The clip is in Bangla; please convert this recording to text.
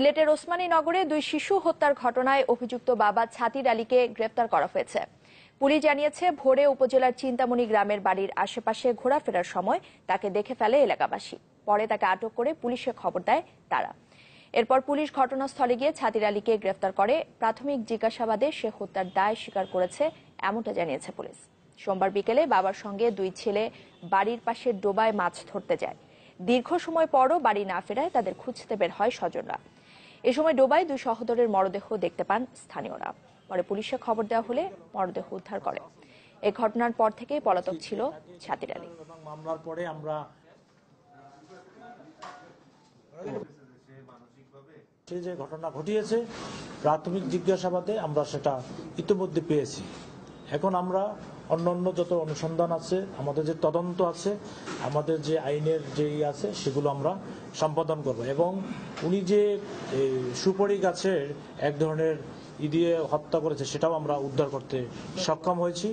সিলেটের ওসমানীনগরে দুই শিশু হত্যার ঘটনায় অভিযুক্ত বাবা ছাতির আলীকে গ্রেফতার করা হয়েছে। পুলিশ জানিয়েছে, ভোরে উপজেলার চিন্তামণি গ্রামের বাড়ির আশেপাশে ঘোরাফেরার সময় তাকে দেখে ফেলে এলাকাবাসী। পরে তাকে আটক করে পুলিশে খবর দেয় তারা। এরপর পুলিশ ঘটনাস্থলে গিয়ে ছাতির আলীকে গ্রেফতার করে। প্রাথমিক জিজ্ঞাসাবাদে সে হত্যার দায় স্বীকার করেছে, এমনটা জানিয়েছে পুলিশ। সোমবার বিকেলে বাবার সঙ্গে দুই ছেলে বাড়ির পাশে ডোবায় মাছ ধরতে যায়। দীর্ঘ সময় পরও বাড়ি না ফেরায় তাদের খুঁজতে বের হয় স্বজনরা। এ সময় ডোবায় দুই সহোদরের মরদেহ দেখতে পান স্থানীয়রা। পরে পুলিশে খবর দেওয়া হলে মরদেহ উদ্ধার করে। এই ঘটনার পর থেকেই পলাতক ছিল ছাতির আলী। মামলার পরে আমরা যে ঘটনা ঘটিয়েছে প্রাথমিক জিজ্ঞাসাবাদে আমরা সেটা ইতিমধ্যে পেয়েছি। এখন আমরা অন্যান্য যত অনুসন্ধান আছে, আমাদের যে তদন্ত আছে, আমাদের যে আইনের যেই আছে, সেগুলো আমরা সম্পাদন করব। এবং উনি যে সুপারি গাছের এক ধরনের দিয়ে হত্যা করেছে, সেটাও আমরা উদ্ধার করতে সক্ষম হয়েছি।